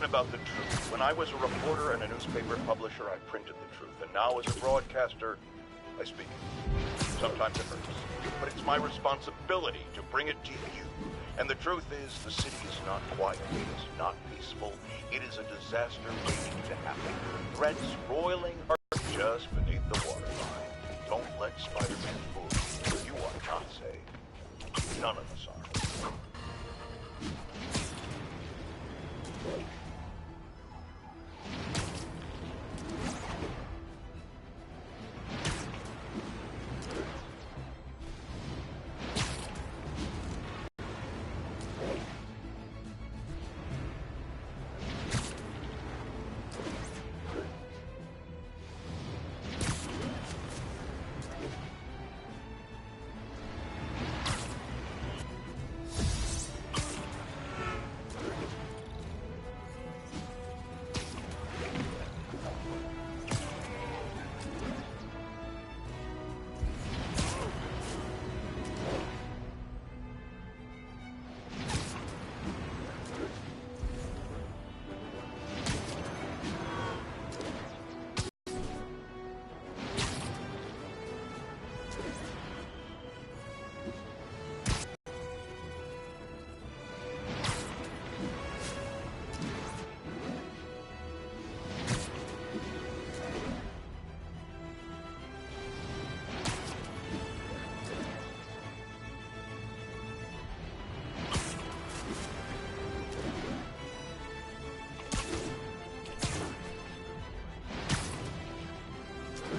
talking about the truth. When I was a reporter and a newspaper publisher, I printed the truth. And now as a broadcaster, I speak it. Sometimes it hurts. But it's my responsibility to bring it to you. And the truth is, the city is not quiet. It is not peaceful. It is a disaster waiting to happen. Threats roiling are just beneath the waterline. Don't let Spider-Man fool you. You are not safe. None of us are.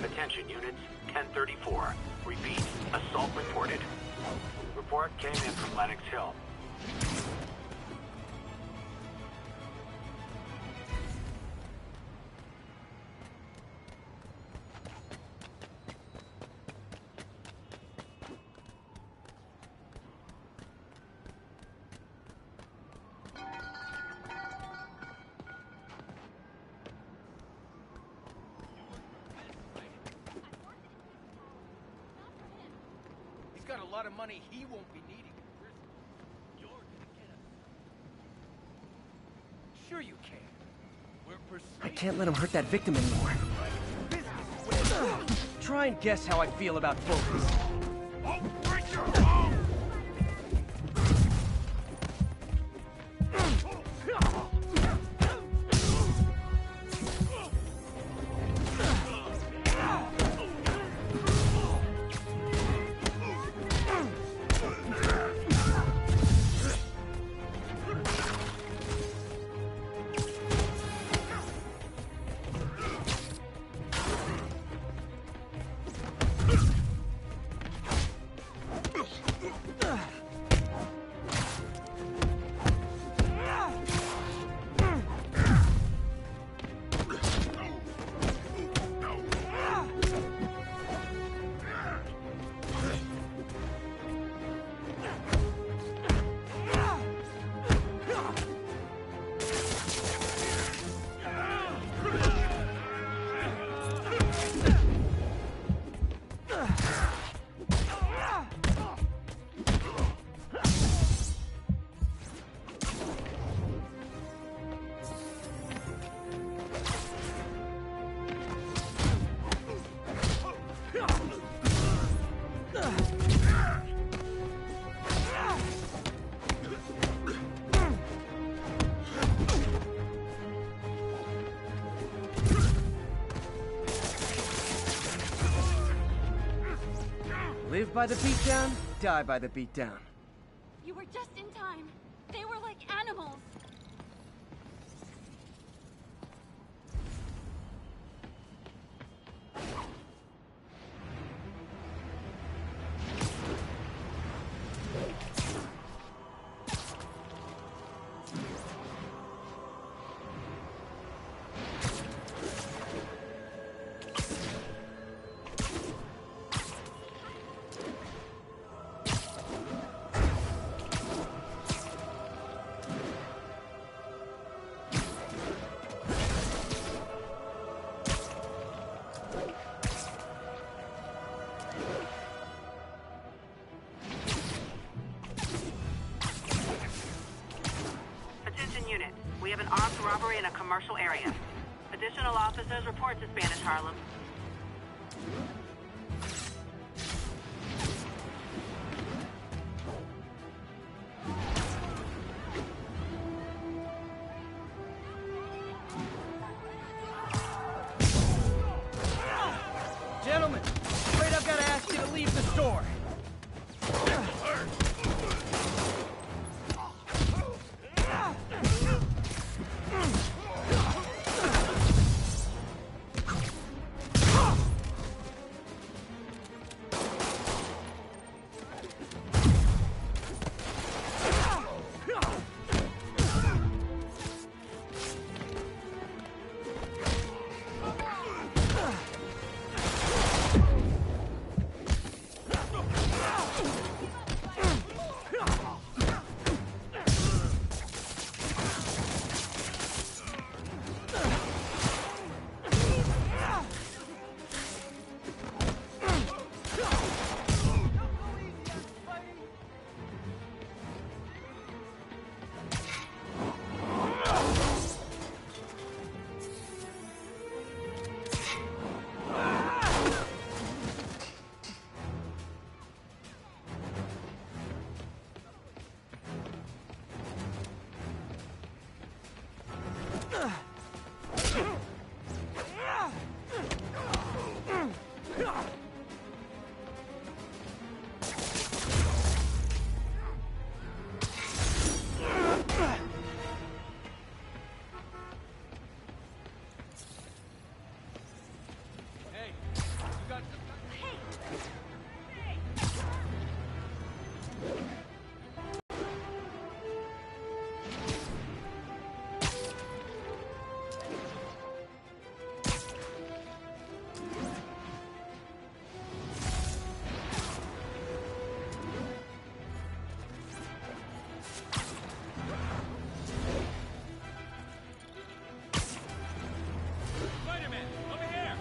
Attention units, 1034. Repeat, assault reported. Report came in from Lenox Hill. Got a lot of money he won't be needing in prison. You're gonna get him. Sure you can. We're pursuing. I can't let him hurt that victim anymore. Try and guess how I feel about Focus. I'll break your arm! Live by the beatdown, die by the beatdown. You were just in time. They were like animals. robbery in a commercial area. Additional officers report to Spanish Harlem. Gentlemen, afraid I've got to ask you to leave the store. Spiderman, over here!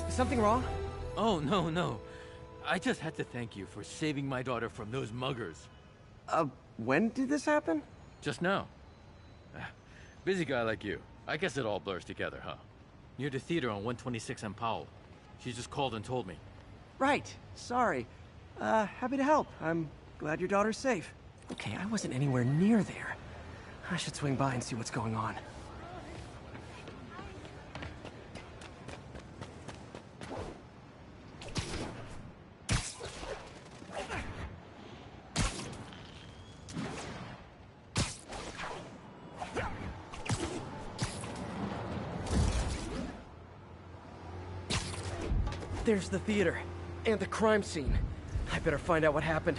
Is something wrong? Oh, no. I just had to thank you for saving my daughter from those muggers. When did this happen? Just now. Busy guy like you. I guess it all blurs together, huh? Near the theater on 126 and Powell. She just called and told me. Right. Sorry. Happy to help. I'm glad your daughter's safe. Okay, I wasn't anywhere near there. I should swing by and see what's going on. There's the theater, and the crime scene. I better find out what happened.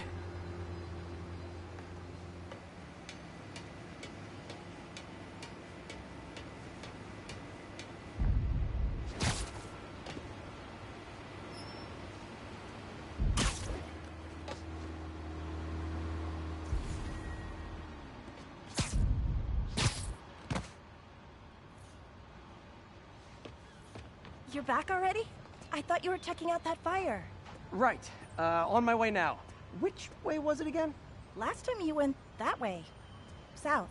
You're back already? I thought you were checking out that fire. Right. On my way now. Which way was it again? Last time you went that way. South.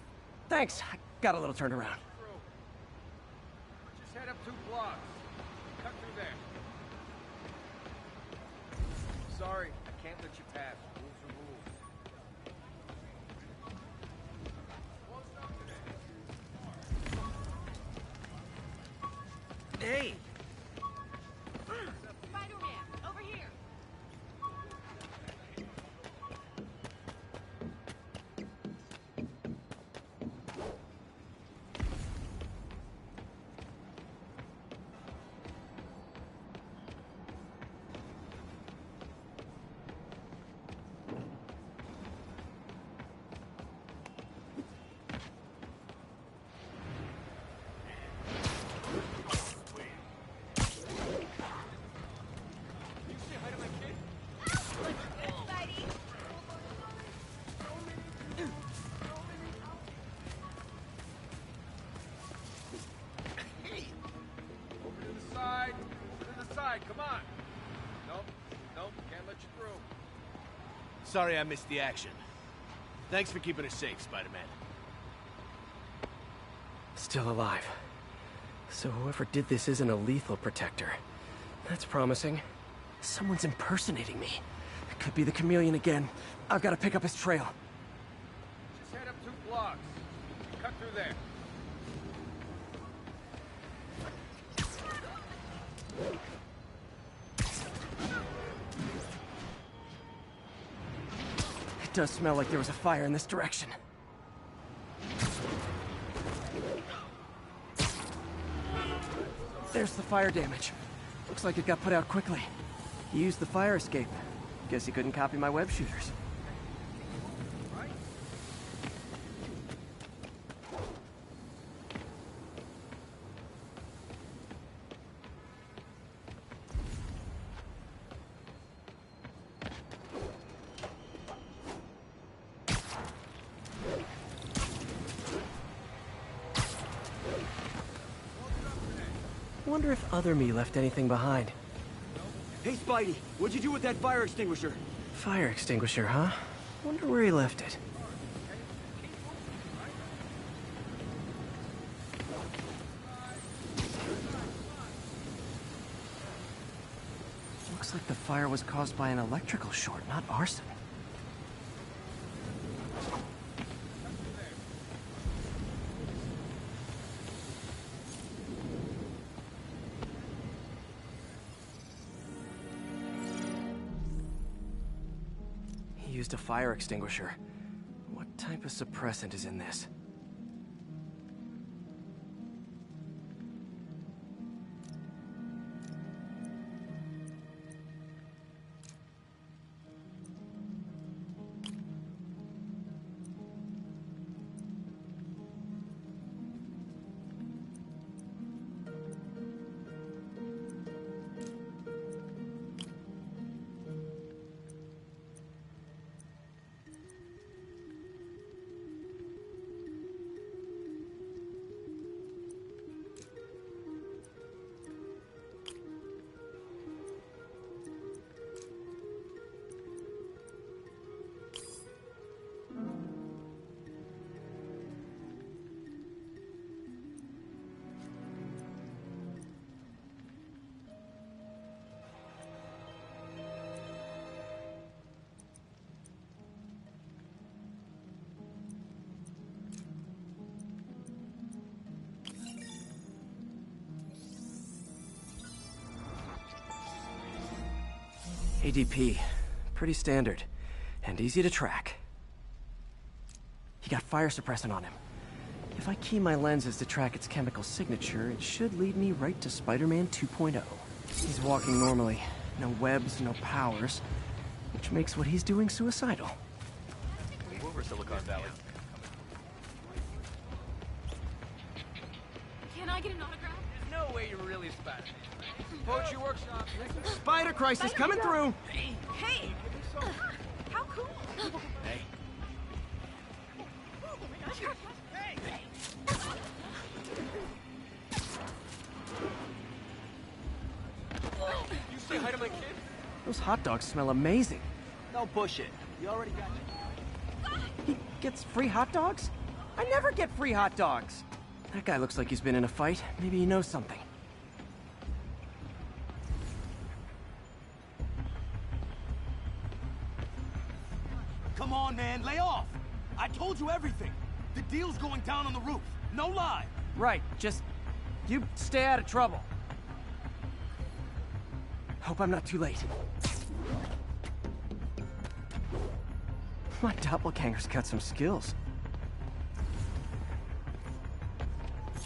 Thanks. I got a little turned around. Just head up 2 blocks. Cut through there. Sorry, I can't let you pass. Rules are rules. Hey! Spider-Man, over here. Come on. Nope, can't let you through. Sorry I missed the action. Thanks for keeping us safe, Spider-Man. Still alive. So whoever did this isn't a lethal protector. That's promising. Someone's impersonating me. It could be the chameleon again. I've got to pick up his trail. Just head up 2 blocks. Cut through there. It does smell like there was a fire in this direction. There's the fire damage. Looks like it got put out quickly. He used the fire escape. Guess he couldn't copy my web shooters. Wonder if other me left anything behind. Hey, Spidey, what'd you do with that fire extinguisher? Fire extinguisher, huh? Wonder where he left it. Looks like the fire was caused by an electrical short, not arson. He used a fire extinguisher. What type of suppressant is in this? ADP. Pretty standard. And easy to track. He got fire suppressant on him. If I key my lenses to track its chemical signature, it should lead me right to Spider-Man 2.0. He's walking normally. No webs, no powers. Which makes what he's doing suicidal. Over Silicon Valley. Can I get an autograph? There's no way you're really Spider-Man. Poetry workshop. Spider Crisis coming through! Hey! How cool! Hey. You say hi to my kid? Those hot dogs smell amazing. No bullshit. You already got it. He gets free hot dogs? I never get free hot dogs! That guy looks like he's been in a fight. Maybe he knows something. Come on, man, lay off! I told you everything! The deal's going down on the roof, no lie! Right, just... you stay out of trouble. Hope I'm not too late. My doppelganger's got some skills.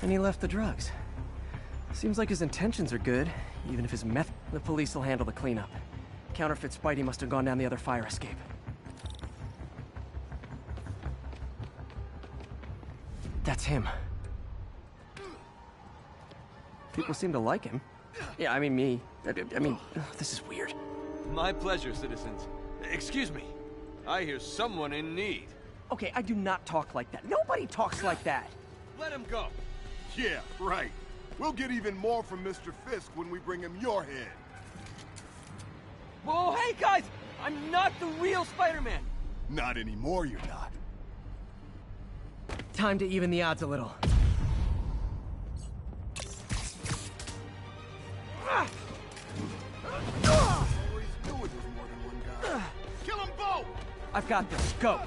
And he left the drugs. Seems like his intentions are good, even if his meth... The police will handle the cleanup. Counterfeit Spidey must have gone down the other fire escape. That's him. People seem to like him. Yeah, I mean me. I mean, this is weird. My pleasure, citizens. Excuse me. I hear someone in need. Okay, I do not talk like that. Nobody talks like that. Let him go. Yeah, right. We'll get even more from Mr. Fisk when we bring him your head. Whoa, hey guys! I'm not the real Spider-Man! Not anymore, you're not. Time to even the odds a little. Always knew it was more than one guy. Kill them both! I've got this. Go!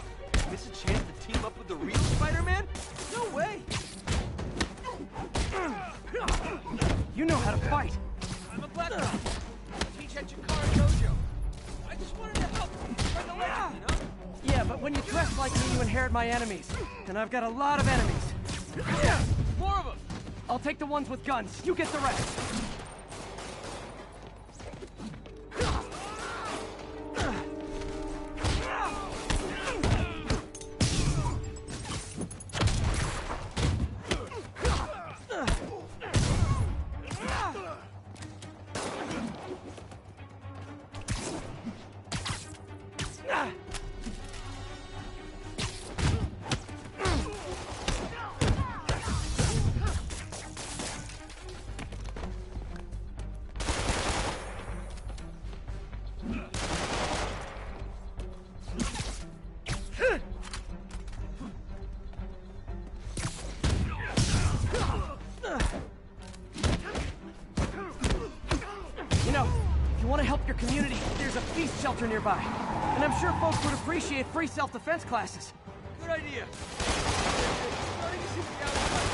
Miss a chance to team up with the real Spider-Man? No way! You know how to fight! I'm a black belt. Teach at Chikara Dojo. I just wanted to help. Spread the legend, you know? Yeah, but when you dress like me, you inherit my enemies. And I've got a lot of enemies. More of them! I'll take the ones with guns. You get the rest. You know, if you want to help your community, there's a feast shelter nearby. And I'm sure folks would appreciate free self-defense classes. Good idea. Starting to see the outside.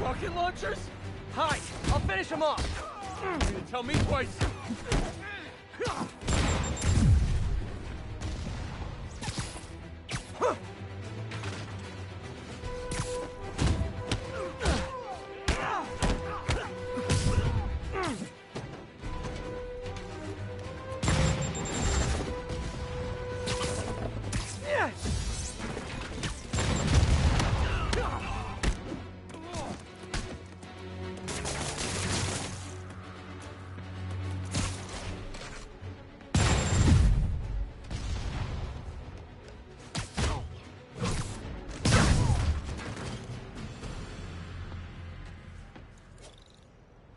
Rocket launchers? Hi, I'll finish him off. You didn't tell me twice.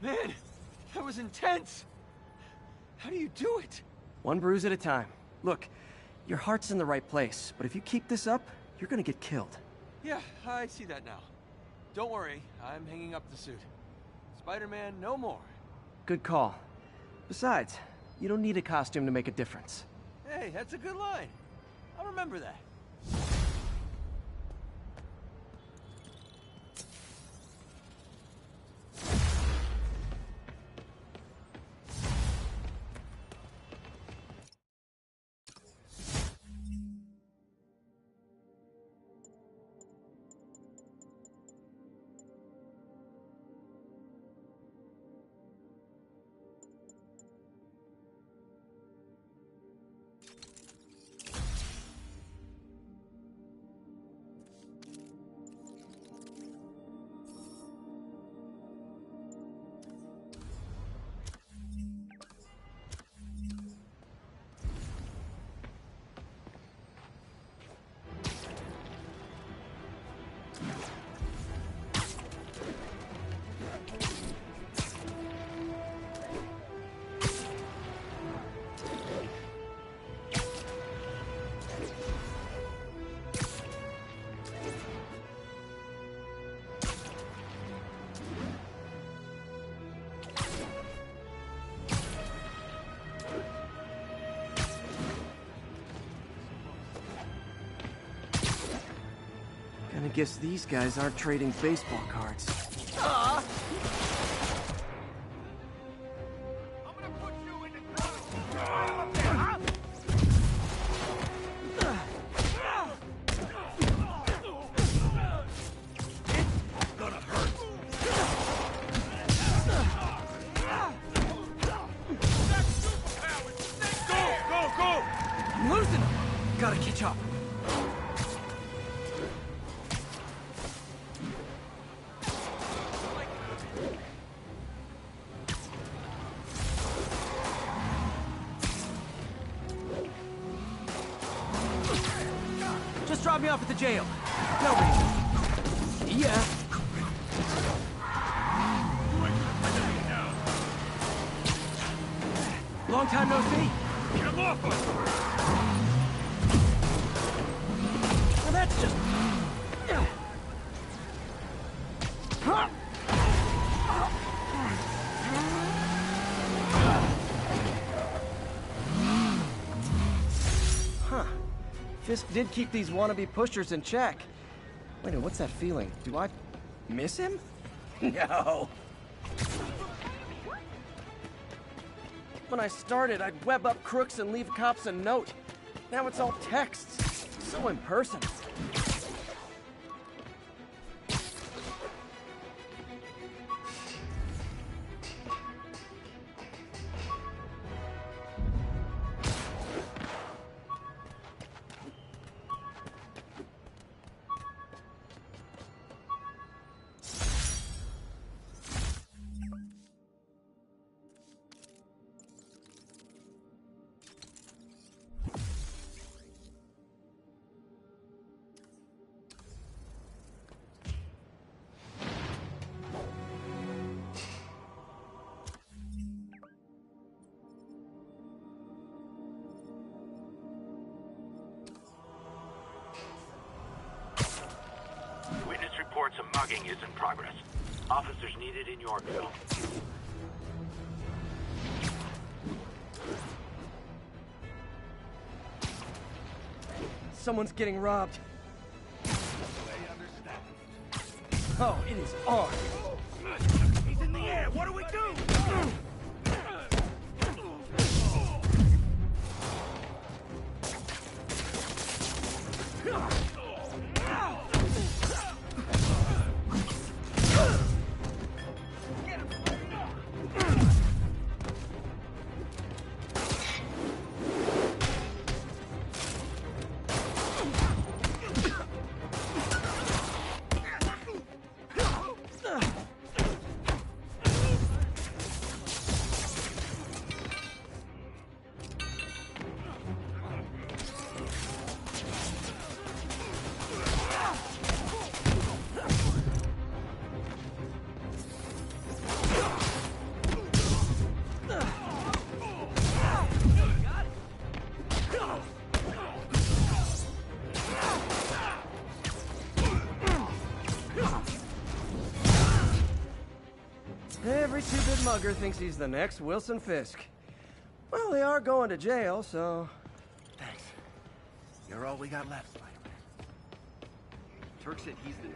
Man, that was intense. How do you do it? One bruise at a time. Look, your heart's in the right place, but if you keep this up, you're gonna get killed. Yeah, I see that now. Don't worry, I'm hanging up the suit. Spider-Man, no more. Good call. Besides, you don't need a costume to make a difference. Hey, that's a good line. I'll remember that. I guess these guys aren't trading baseball cards. I'm losing him! Gotta catch up. Just drop me off at the jail. No reason. Yeah. Long time no see. Get him off us! Well, that's just... Huh. Fisk did keep these wannabe pushers in check. Wait a minute, what's that feeling? Do I miss him? No. When I started, I'd web up crooks and leave cops a note. Now it's all texts. So impersonal. Witness reports a mugging is in progress. Officers needed in Yorkville. Someone's getting robbed. Oh, it is on. He's in the air! What do we do? Every two-bit mugger thinks he's the next Wilson Fisk. Well, they are going to jail, so... Thanks. You're all we got left, Spider-Man. Turk said he's the...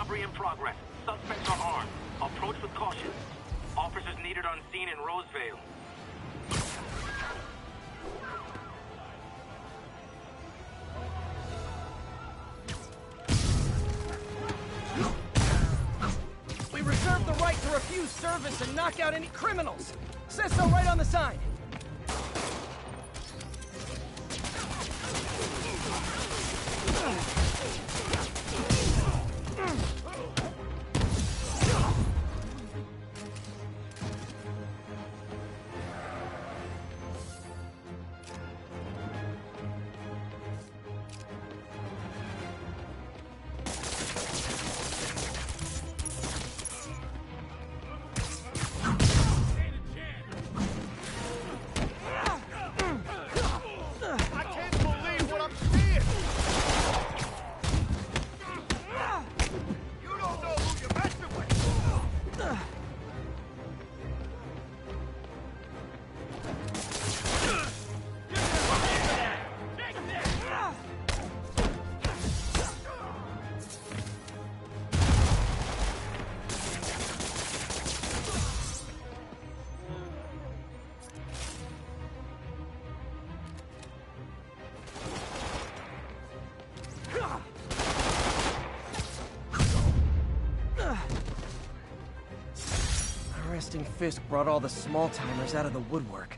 Robbery in progress. Suspects are armed. Approach with caution. Officers needed on scene in Rosevale. We reserve the right to refuse service and knock out any criminals. Says so right on the sign. Resting Fisk brought all the small-timers out of the woodwork.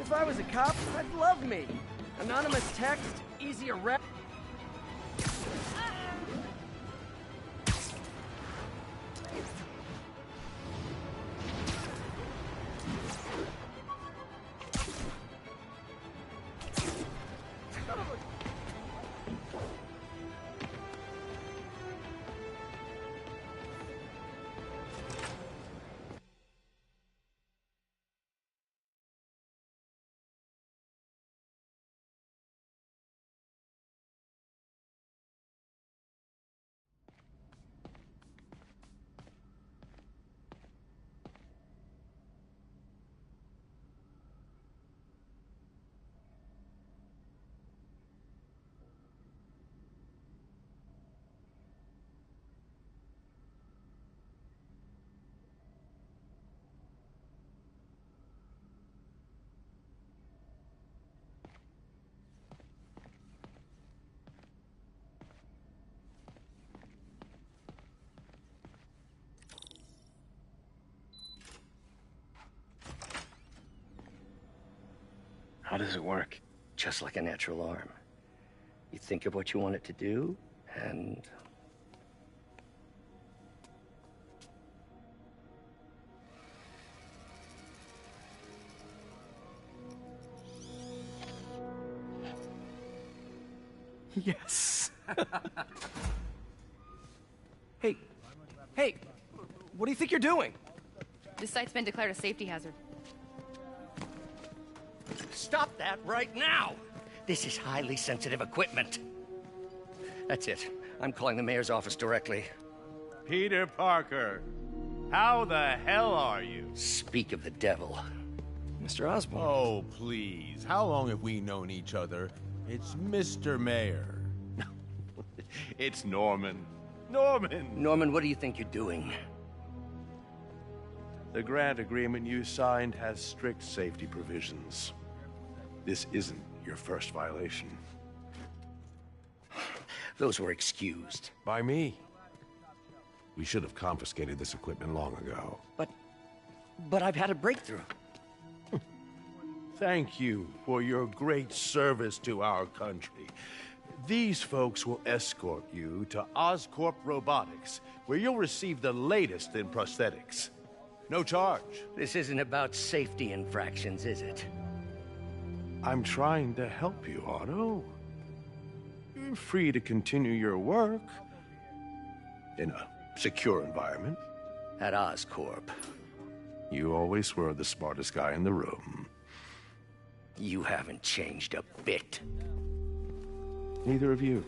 If I was a cop, I'd love me. Anonymous text, easy arrest. How does it work? Just like a natural arm. You think of what you want it to do, and... Yes. Hey, what do you think you're doing? This site's been declared a safety hazard. Stop that right now! This is highly sensitive equipment. That's it. I'm calling the mayor's office directly. Peter Parker, how the hell are you? Speak of the devil. Mr. Osborn. Oh, please. How long have we known each other? It's Mr. Mayor. It's Norman. Norman, what do you think you're doing? The grant agreement you signed has strict safety provisions. This isn't your first violation. Those were excused. By me. We should have confiscated this equipment long ago. But I've had a breakthrough. Thank you for your great service to our country. These folks will escort you to Oscorp Robotics, where you'll receive the latest in prosthetics. No charge. This isn't about safety infractions, is it? I'm trying to help you, Otto. You're free to continue your work in a secure environment. At Oscorp. You always were the smartest guy in the room. You haven't changed a bit. Neither of you.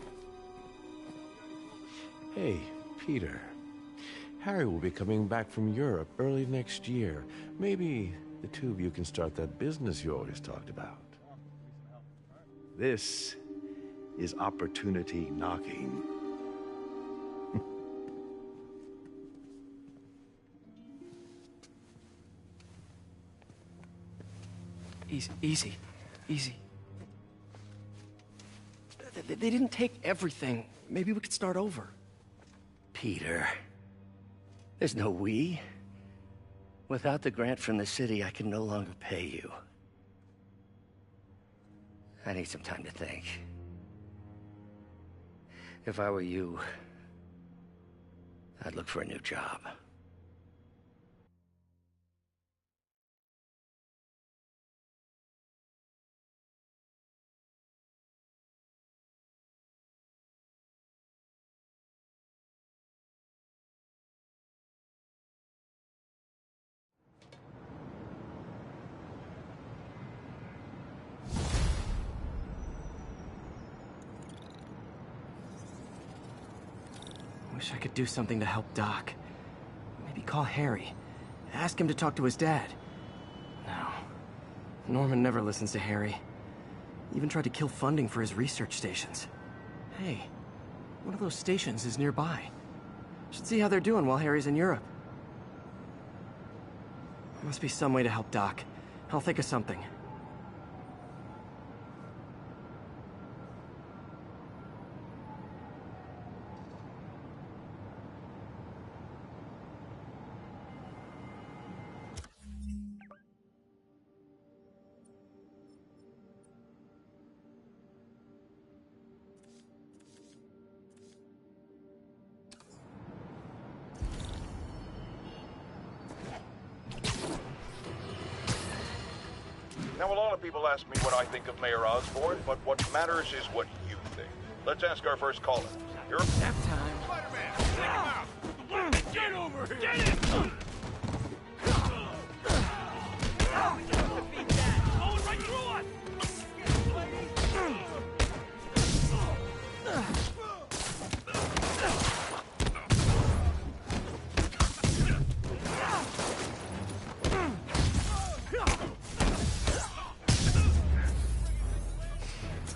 Hey, Peter. Harry will be coming back from Europe early next year. Maybe the two of you can start that business you always talked about. This is opportunity knocking. Easy. They didn't take everything. Maybe we could start over. Peter, there's no we. Without the grant from the city, I can no longer pay you. I need some time to think. If I were you, I'd look for a new job. Wish I could do something to help Doc. Maybe call Harry. Ask him to talk to his dad. No. Norman never listens to Harry. Even tried to kill funding for his research stations. Hey, one of those stations is nearby. Should see how they're doing while Harry's in Europe. There must be some way to help Doc. I'll think of something. Now, a lot of people ask me what I think of Mayor Osborn, but what matters is what you think. Let's ask our first caller. You're... Nap time. Spider-Man, take him out! Get over here! Get him! Defeat that! Going right through us!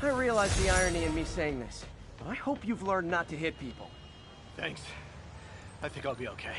I realize the irony in me saying this, but I hope you've learned not to hit people. Thanks. I think I'll be okay.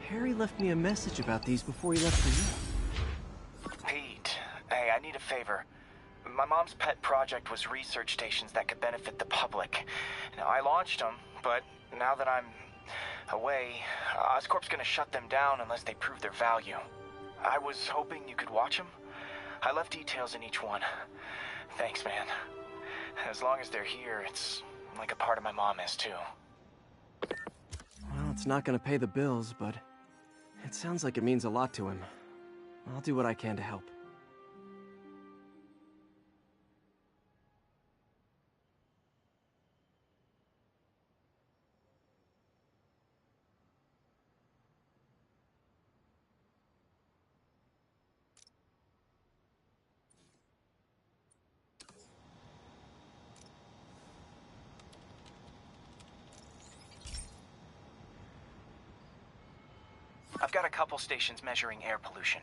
Harry left me a message about these before he left for you. Pete, hey, I need a favor. My mom's pet project was research stations that could benefit the public. Now, I launched them, but now that I'm away, Oscorp's gonna shut them down unless they prove their value. I was hoping you could watch them. I left details in each one. Thanks, man. As long as they're here, it's like a part of my mom is, too. Well, it's not gonna pay the bills, but it sounds like it means a lot to him. I'll do what I can to help. I've got a couple stations measuring air pollution.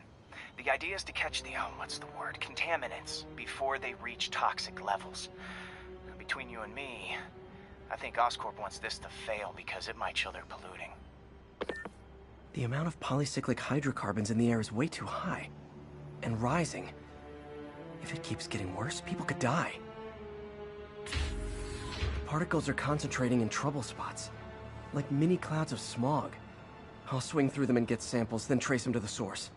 The idea is to catch the, contaminants before they reach toxic levels. Between you and me, I think Oscorp wants this to fail because it might show they're polluting. The amount of polycyclic hydrocarbons in the air is way too high. And rising. If it keeps getting worse, people could die. The particles are concentrating in trouble spots. Like mini clouds of smog. I'll swing through them and get samples, then trace them to the source.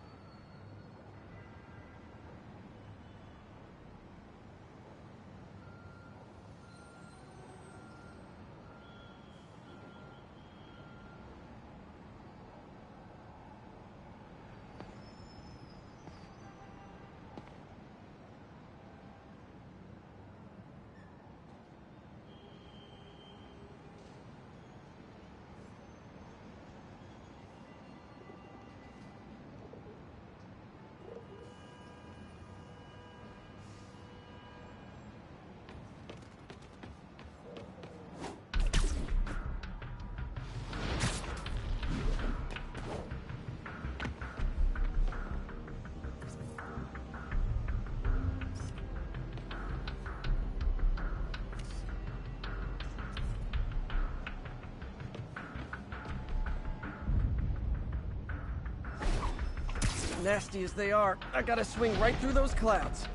Nasty as they are, I gotta swing right through those clouds.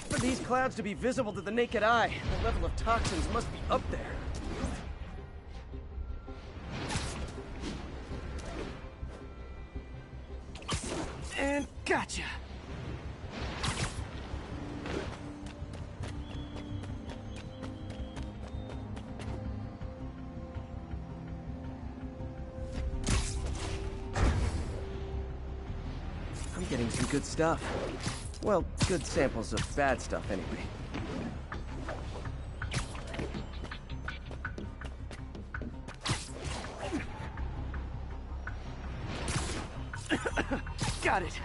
For these clouds to be visible to the naked eye, the level of toxins must be up there. And gotcha! I'm getting some good stuff. Well, good samples of bad stuff, anyway. Got it!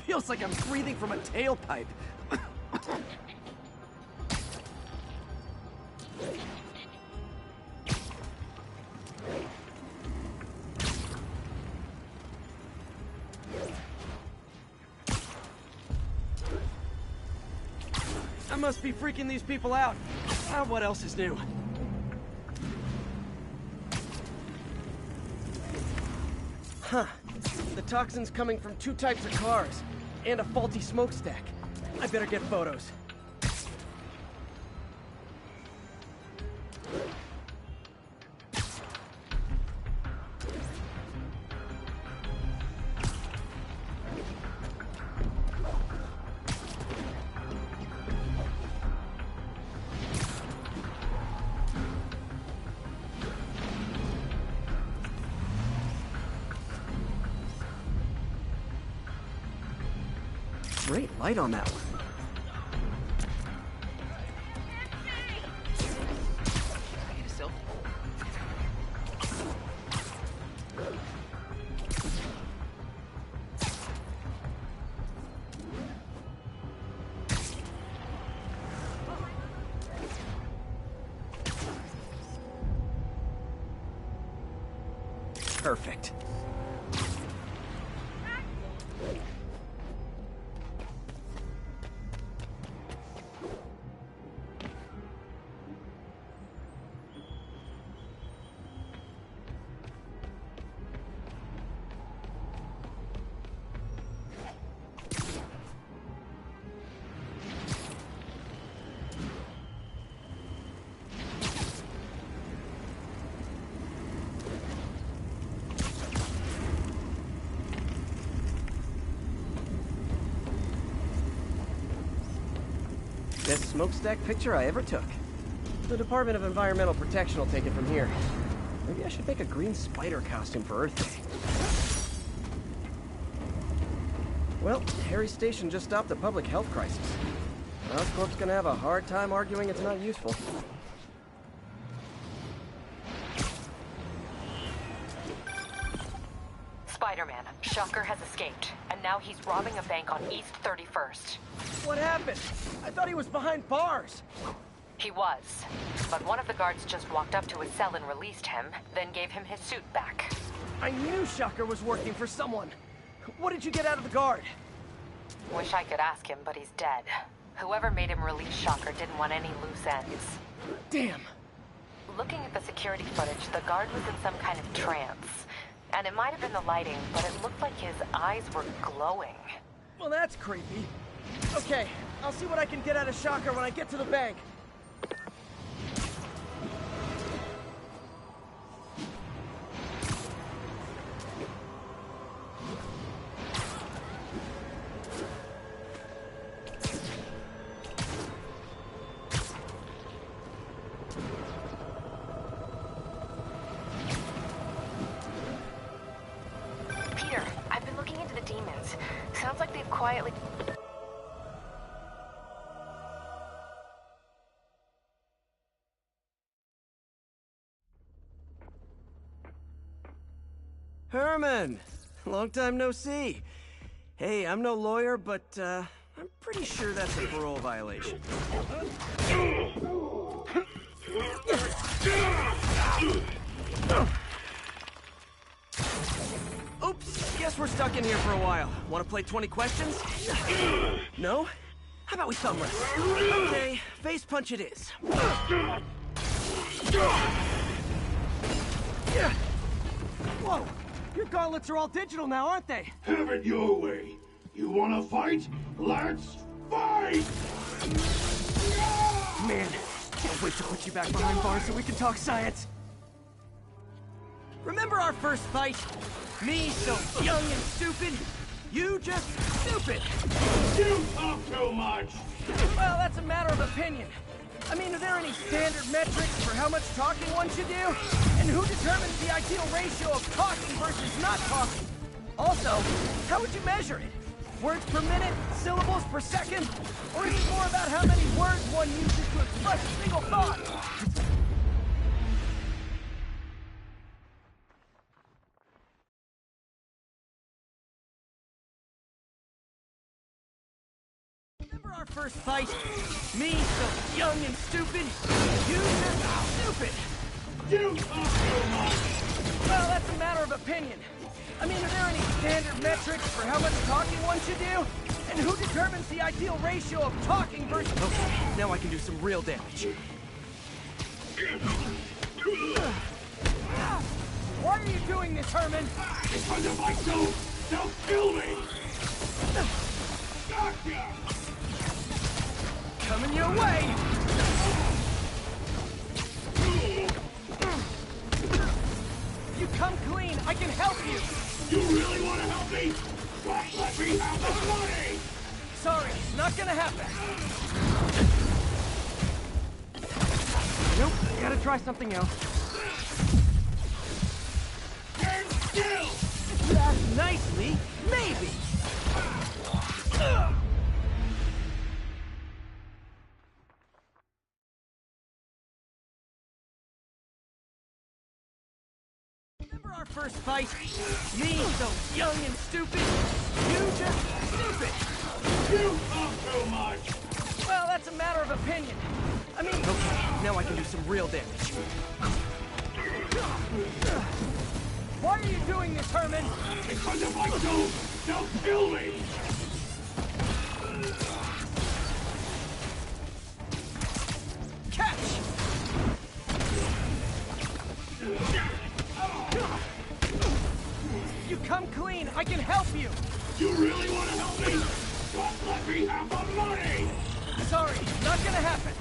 Feels like I'm breathing from a tailpipe. I must be freaking these people out. What else is new? Huh. The toxin's coming from 2 types of cars, and a faulty smokestack. I better get photos. Great light on that one. Perfect. Best smokestack picture I ever took. The Department of Environmental Protection will take it from here. Maybe I should make a green spider costume for Earth Day. Well, Harry's station just stopped a public health crisis. Oscorp's gonna have a hard time arguing it's not useful. Spiderman, Shocker has escaped, and now he's robbing a bank on East 31st. What happened? I thought he was behind bars. He was, but one of the guards just walked up to his cell and released him, then gave him his suit back. I knew Shocker was working for someone. What did you get out of the guard? Wish I could ask him, but he's dead. Whoever made him release Shocker didn't want any loose ends. Damn. Looking at the security footage, the guard was in some kind of trance. And it might have been the lighting, but it looked like his eyes were glowing. Well, that's creepy. Okay, I'll see what I can get out of Shocker when I get to the bank. Peter, I've been looking into the demons. Sounds like they've quietly... Herman! Long time no see. Hey, I'm no lawyer, but, I'm pretty sure that's a parole violation. Oops, guess we're stuck in here for a while. Want to play 20 questions? No? How about we thumb wrestle? Okay, face punch it is. Whoa! Your gauntlets are all digital now, aren't they? Have it your way. You wanna fight? Let's fight! Man, can't wait to put you back behind bars so we can talk science. Remember our first fight? Me so young and stupid, you just stupid. You talk too much! Well, that's a matter of opinion. I mean, are there any standard metrics for how much talking one should do? And who determines the ideal ratio of talking versus not talking? Also, how would you measure it? Words per minute? Syllables per second? Or is it more about how many words one uses to express a single thought? Remember our first fight? Me so young and stupid, you just stupid. You talk too much! Well, that's a matter of opinion. I mean, are there any standard metrics for how much talking one should do? And who determines the ideal ratio of talking versus... Okay, now I can do some real damage. Why are you doing this, Herman? Because if I don't, they'll kill me! Gotcha! Coming your way! If you come clean, I can help you! You really want to help me? Just let me have the money! Sorry, not gonna happen. Nope, gotta try something else. Stand still! If you ask nicely, maybe! Remember our first fight? Me so young and stupid, you just stupid! You talk too much! Well, that's a matter of opinion. I mean... Okay, now I can do some real damage. Why are you doing this, Herman? Because if I don't, they'll kill me! Catch! If you come clean, I can help you! You really want to help me? Just let me have the money! Sorry, not gonna happen.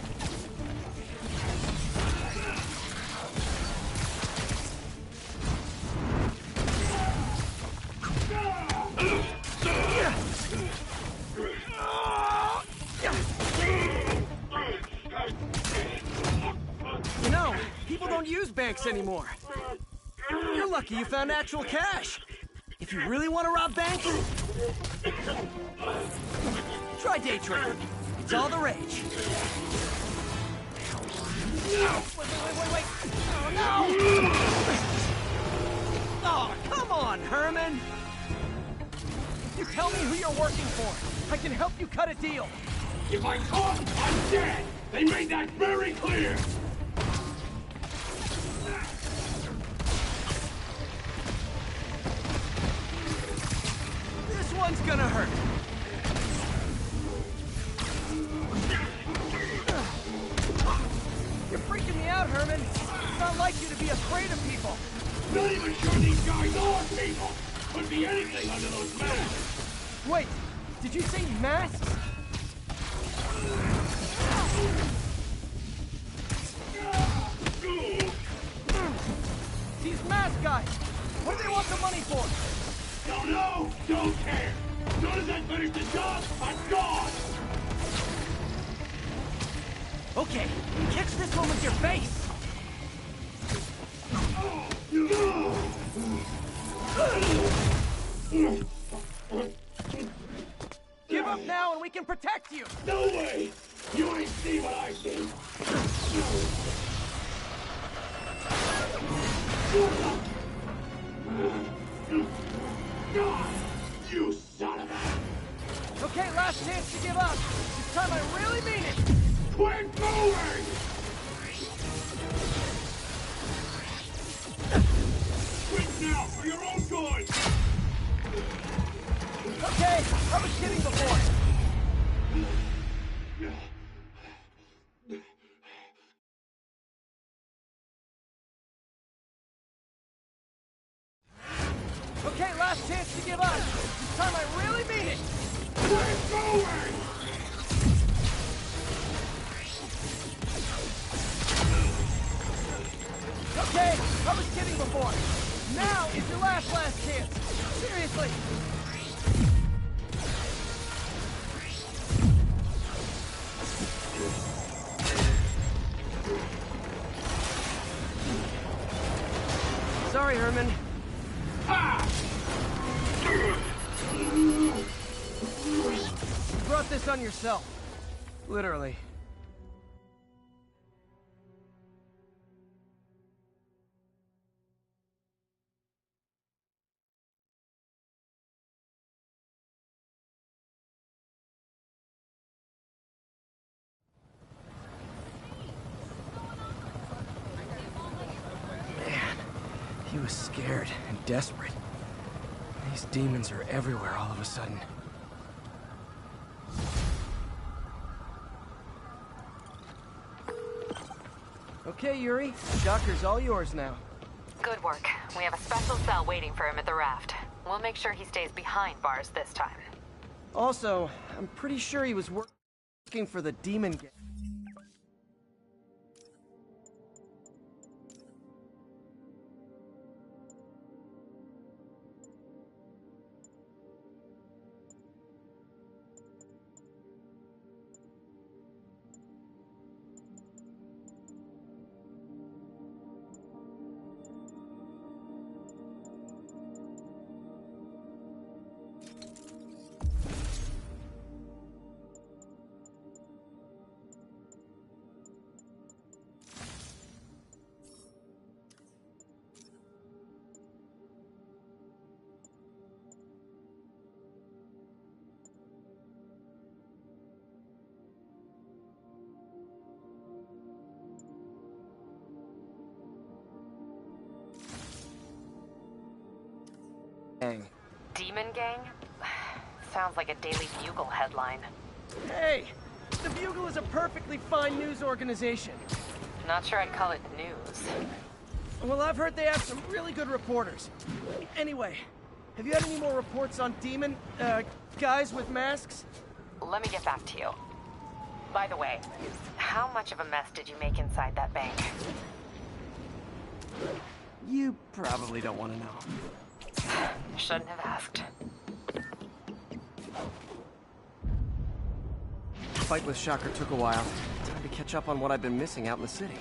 You know, people don't use banks anymore. You're lucky you found actual cash. If you really want to rob banks, try day trading. It's all the rage. Wait. Oh, no! Oh, come on, Herman! You tell me who you're working for. I can help you cut a deal. If I talk, I'm dead! They made that very clear! This one's gonna hurt. You're freaking me out, Herman. It's not like you to be afraid of people. Not even sure these guys are people! Could be anything under those masks! Wait, did you say masks? These mask guys, what do they want the money for? Don't know! Don't care! As soon as I finish the job, I'm gone! Okay, catch this one with your face! Give up now and we can protect you! No way! You ain't seen what I've seen! away! Quit now, for your own good! Okay, I was kidding before. Okay, last chance to give up. This time I really mean it. We're going! Okay, I was kidding before. Now is your last chance. Seriously. Sorry, Herman. You brought this on yourself. Literally. Man, he was scared and desperate. These demons are everywhere all of a sudden. Okay, Yuri. Shocker's all yours now. Good work. We have a special cell waiting for him at the raft. We'll make sure he stays behind bars this time. Also, I'm pretty sure he was working for the demon gang. Gang. Demon Gang? Sounds like a Daily Bugle headline. Hey! The Bugle is a perfectly fine news organization. Not sure I'd call it news. Well, I've heard they have some really good reporters. Anyway, have you had any more reports on demon, guys with masks? Let me get back to you. By the way, how much of a mess did you make inside that bank? You probably don't want to know. Shouldn't have asked. The fight with Shocker took a while. Time to catch up on what I've been missing out in the city.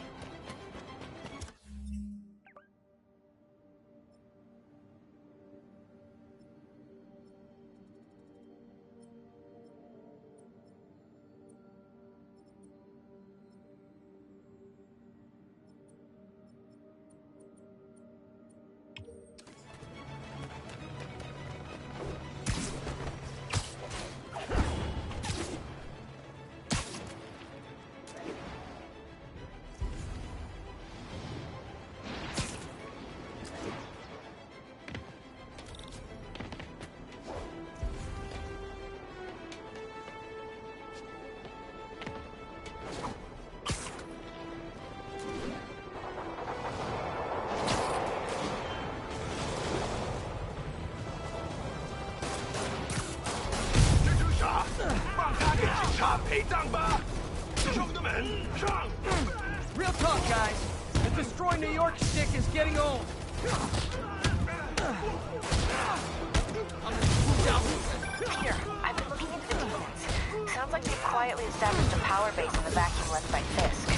Real talk, guys. The Destroy New York shtick is getting old. Peter, I've been looking into the demons. Sounds like they've quietly established a power base in the vacuum left by Fisk.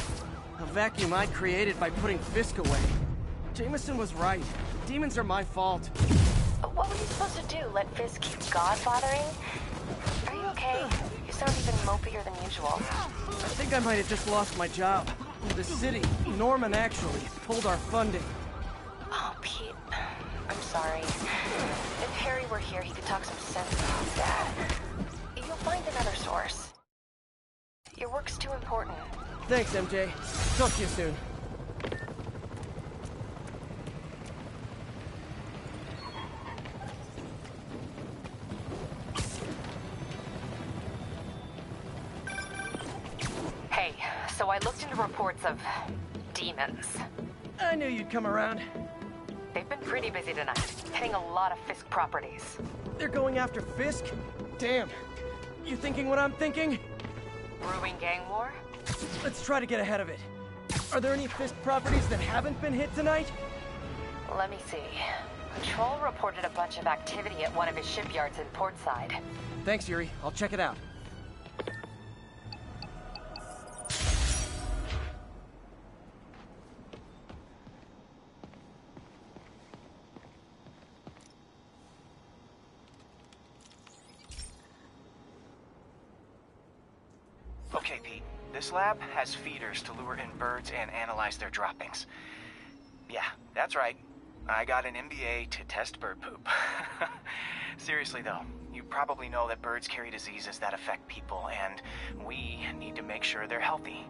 A vacuum I created by putting Fisk away. Jameson was right. Demons are my fault. What were you supposed to do? Let Fisk keep godfathering? Are you okay? You sound even mopier than usual. I think I might have just lost my job. The city, Norman actually, pulled our funding. Oh, Pete. I'm sorry. If Harry were here, he could talk some sense into his dad. You'll find another source. Your work's too important. Thanks, MJ. Talk to you soon. Hey, so I looked into reports of demons. I knew you'd come around. They've been pretty busy tonight, hitting a lot of Fisk properties. They're going after Fisk? Damn. You thinking what I'm thinking? Brewing gang war? Let's try to get ahead of it. Are there any Fisk properties that haven't been hit tonight? Let me see. Patrol reported a bunch of activity at one of his shipyards in Portside. Thanks, Yuri. I'll check it out. Okay, Pete. This lab has feeders to lure in birds and analyze their droppings. Yeah, that's right. I got an MBA to test bird poop. Seriously though, you probably know that birds carry diseases that affect people, and we need to make sure they're healthy.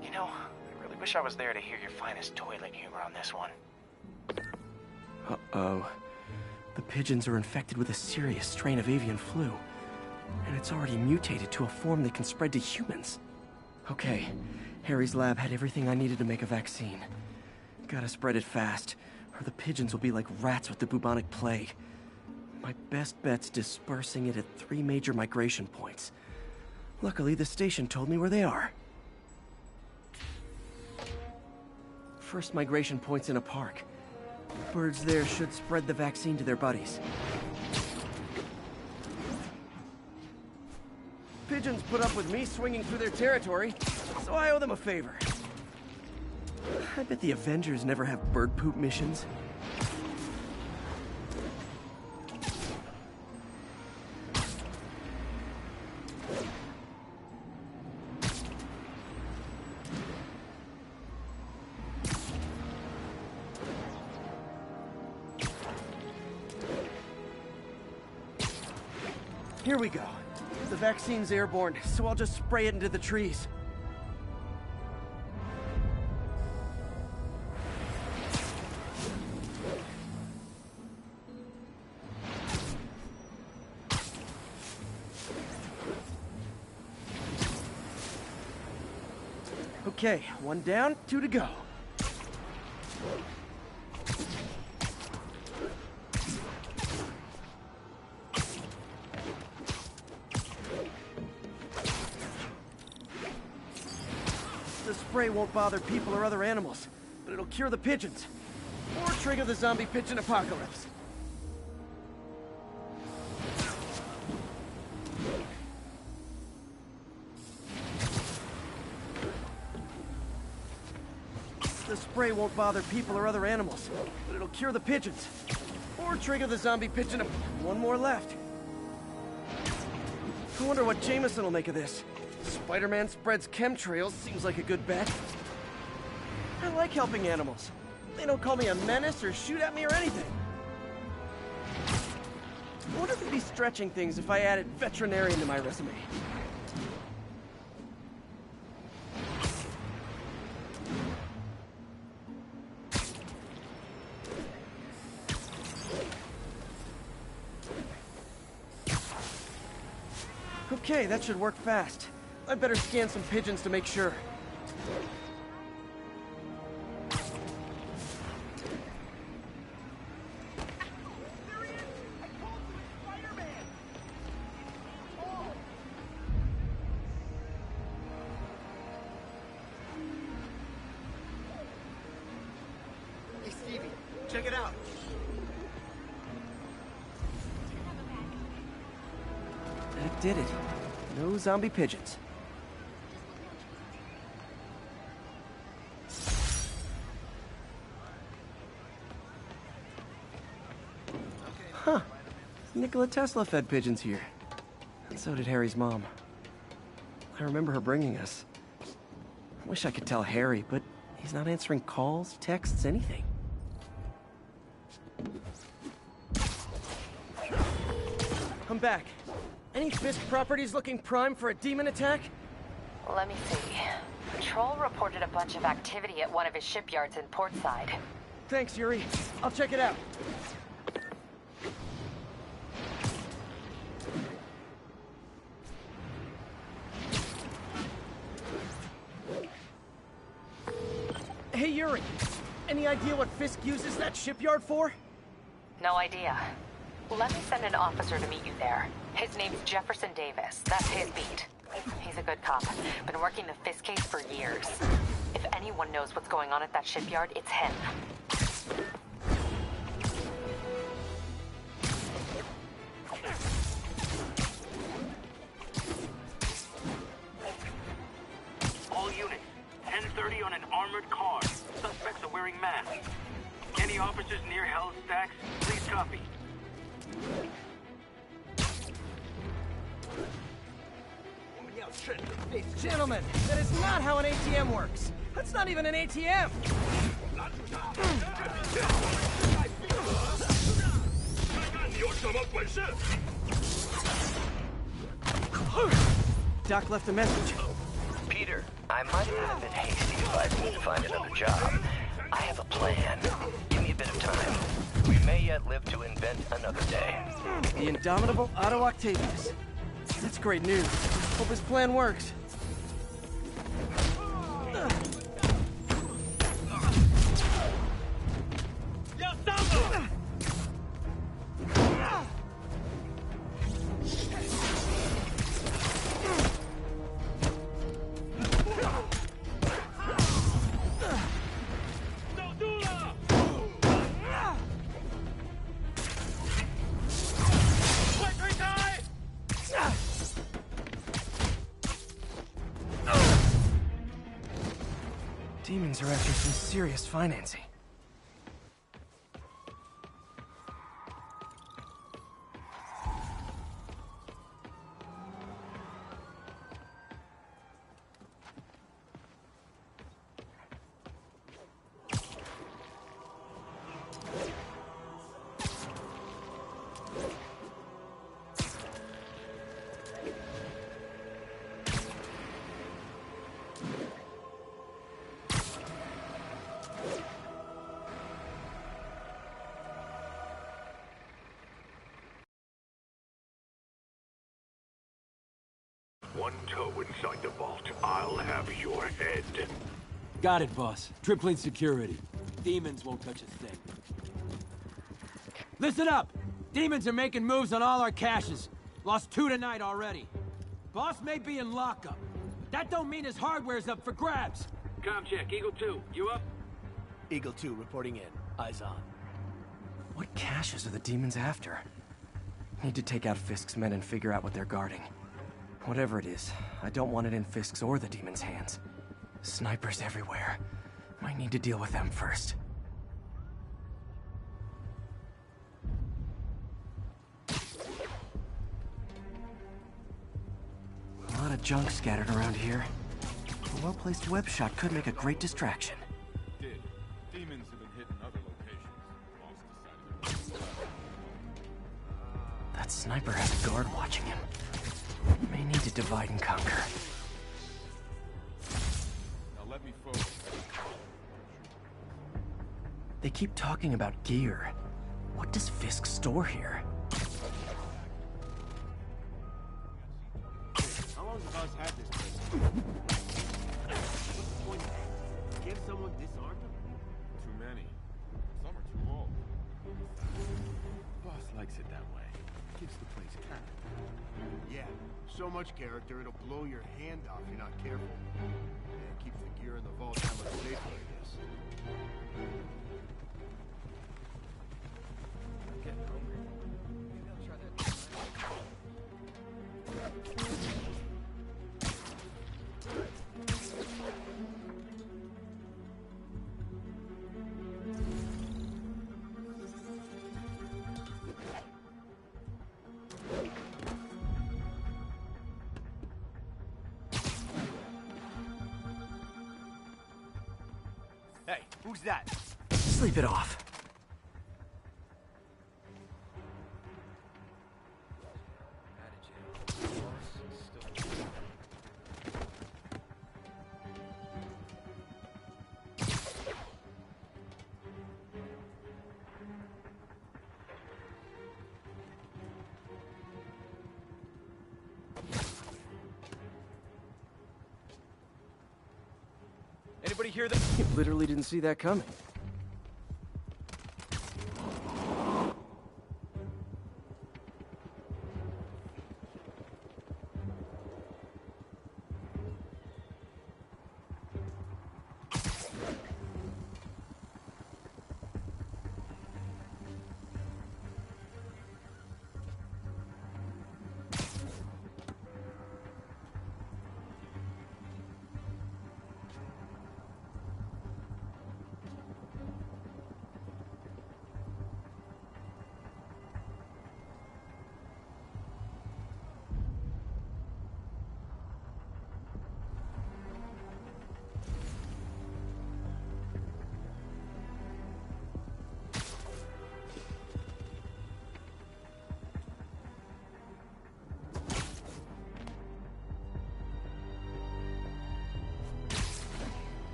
You know, I really wish I was there to hear your finest toilet humor on this one. Uh-oh. The pigeons are infected with a serious strain of avian flu. And it's already mutated to a form that can spread to humans. Okay, Harry's lab had everything I needed to make a vaccine. Gotta spread it fast, or the pigeons will be like rats with the bubonic plague. My best bet's dispersing it at 3 major migration points. Luckily, the station told me where they are. First migration point's in a park. Birds there should spread the vaccine to their buddies. Pigeons put up with me swinging through their territory, so I owe them a favor. I bet the Avengers never have bird poop missions. Here we go. The vaccine's airborne, so I'll just spray it into the trees. Okay, 1 down, 2 to go. The spray won't bother people or other animals, but it'll cure the pigeons. Or trigger the zombie pigeon apocalypse. The spray won't bother people or other animals, but it'll cure the pigeons. Or trigger the zombie pigeon. One more left. I wonder what Jameson will make of this. Spiderman spreads chemtrails, seems like a good bet. I like helping animals. They don't call me a menace or shoot at me or anything. I wonder if it'd be stretching things if I added veterinarian to my resume. Okay, that should work fast. I'd better scan some pigeons to make sure. Hey, Stevie, check it out. That did it. No zombie pigeons. Huh. Nikola Tesla fed pigeons here. And so did Harry's mom. I remember her bringing us. I wish I could tell Harry, but he's not answering calls, texts, anything. I'm back. Any Fisk properties looking prime for a demon attack? Let me see. Patrol reported a bunch of activity at one of his shipyards in Portside. Thanks, Yuri. I'll check it out. Hey, Yuri. Any idea what Fisk uses that shipyard for? No idea. Let me send an officer to meet you there. His name's Jefferson Davis. That's his beat. He's a good cop. Been working the Fisk case for years. If anyone knows what's going on at that shipyard, it's him. All units, 10:30 on an armored car. Suspects are wearing masks. Any officers near Hell's Stacks, please copy. Gentlemen, that is not how an ATM works. That's not even an ATM. Doc left a message. Peter, I might have been a bit hasty advising you to find another job. I have a plan. Give me a bit of time. We may yet live to invent another day. The indomitable Otto Octavius. That's great news. Hope his plan works. Demons are after some serious financing. One toe inside the vault, I'll have your head. Got it, boss. Tripling security. Demons won't touch a thing. Listen up! Demons are making moves on all our caches. Lost 2 tonight already. Boss may be in lockup. That don't mean his hardware's up for grabs. Com check, Eagle 2, you up? Eagle 2 reporting in. Eyes on. What caches are the demons after? Need to take out Fisk's men and figure out what they're guarding. Whatever it is, I don't want it in Fisk's or the demons' hands. Snipers everywhere. Might need to deal with them first. A lot of junk scattered around here. A well-placed web shot could make a great distraction. Demons have been hitting other locations. That sniper has a guard watching him. May need to divide and conquer. Now let me focus. They keep talking about gear. What does Fisk store here? How long have us had this place? What's the point? Can't someone disarm them? Too many. Some are too old. Boss likes it that way. Gives the place character. Yeah, so much character it'll blow your hand off if you're not careful. And keeps the gear in the vault that much safer, I guess. I'm getting hungry. Maybe I'll try that. Hey, who's that? Sleep it off. Anybody hear that? You literally didn't see that coming.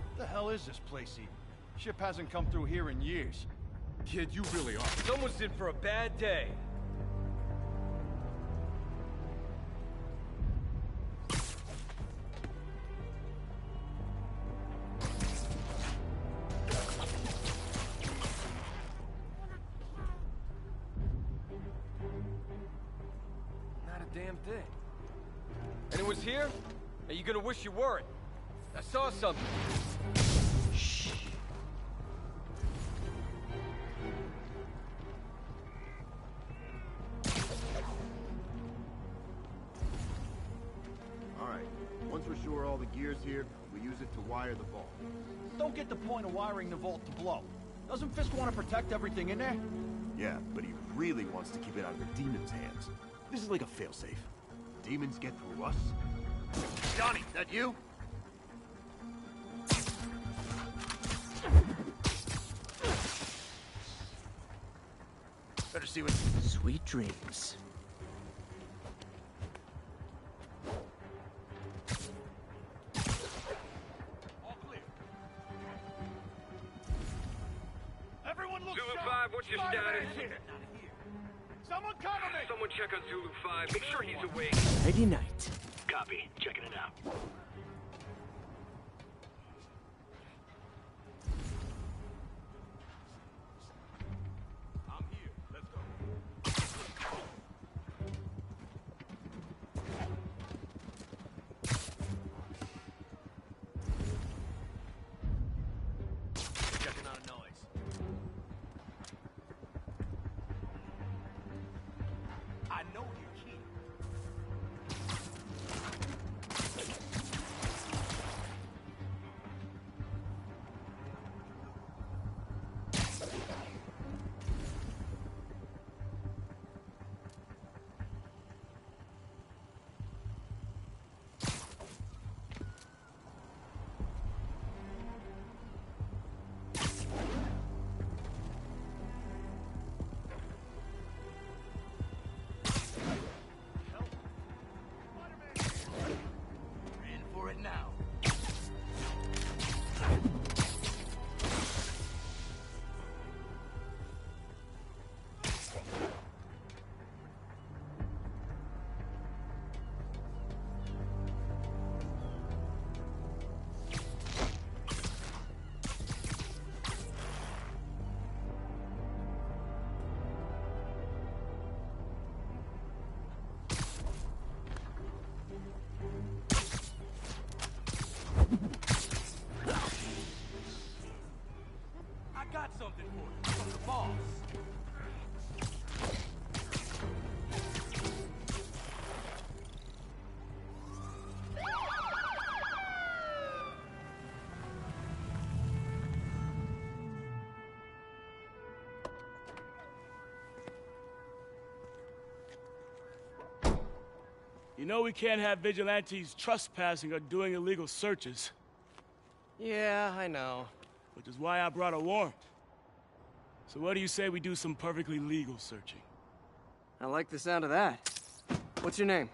What the hell is this place even? Ship hasn't come through here in years. Kid, you really are. Someone's in for a bad day. Not a damn thing. Anyone's here? Are you gonna wish you weren't? I saw something. Shh. Alright, once we're sure all the gear's here, we use it to wire the vault. Don't get the point of wiring the vault to blow. Doesn't Fisk want to protect everything in there? Yeah, but he really wants to keep it out of the demons' hands. This is like a failsafe. Demons get through us? Johnny, that you? Better see what... Sweet dreams. All clear. Everyone look Zulu sharp. 5, what's your Spider-Man status? here. Someone cover me! Someone check on Zulu 5. Make sure he's awake. Nighty night. Copy. Checking it out. I'm here. Let's go. Checking on a noise. I know you're here. In for it now. I got something for you from the boss. You know we can't have vigilantes trespassing or doing illegal searches. Yeah, I know. Which is why I brought a warrant. So what do you say we do some perfectly legal searching? I like the sound of that. What's your name?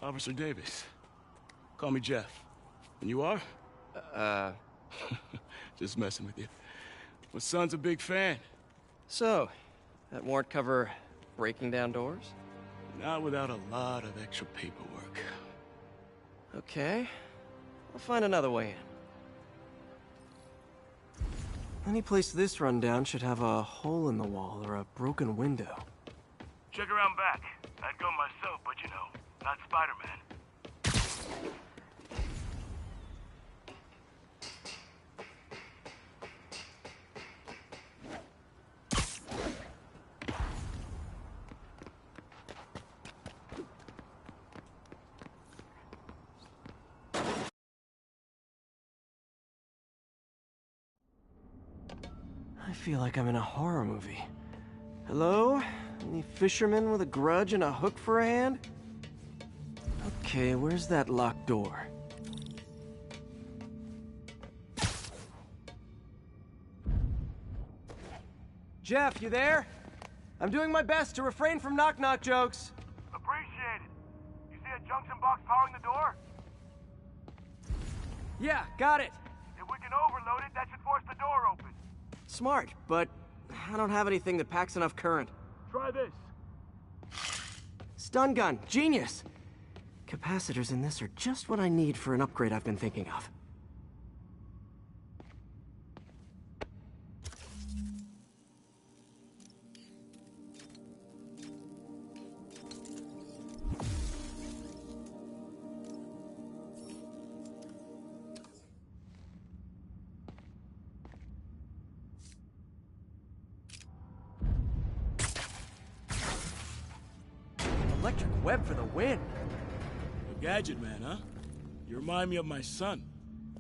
Officer Davis. Call me Jeff. And you are? Just messing with you. My son's a big fan. So, that warrant cover breaking down doors? Not without a lot of extra paperwork. Okay. I'll find another way in. Any place this rundown should have a hole in the wall or a broken window. Check around back. I'd go myself, but you know, not Spider-Man. I feel like I'm in a horror movie. Hello? Any fisherman with a grudge and a hook for a hand? Okay, where's that locked door? Jeff, you there? I'm doing my best to refrain from knock-knock jokes. Appreciate it. You see a junction box powering the door? Yeah, got it. If we can overload it, that should force the door open. Smart, but I don't have anything that packs enough current. Try this. Stun gun, genius! Capacitors in this are just what I need for an upgrade I've been thinking of. Electric web for the win! A gadget man, huh? You remind me of my son.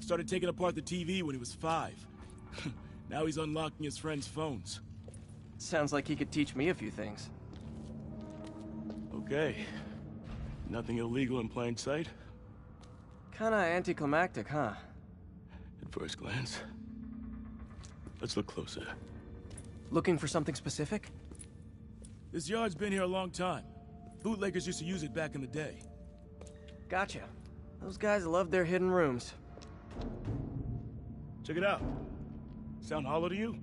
Started taking apart the TV when he was 5. Now he's unlocking his friends' phones. Sounds like he could teach me a few things. Okay. Nothing illegal in plain sight? Kinda anticlimactic, huh? At first glance. Let's look closer. Looking for something specific? This yard's been here a long time. Bootleggers used to use it back in the day. Gotcha. Those guys love their hidden rooms. Check it out. Sound hollow to you?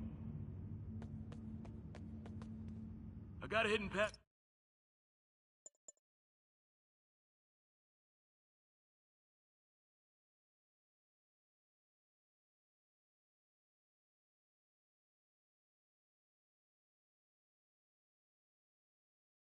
I got a hidden pack.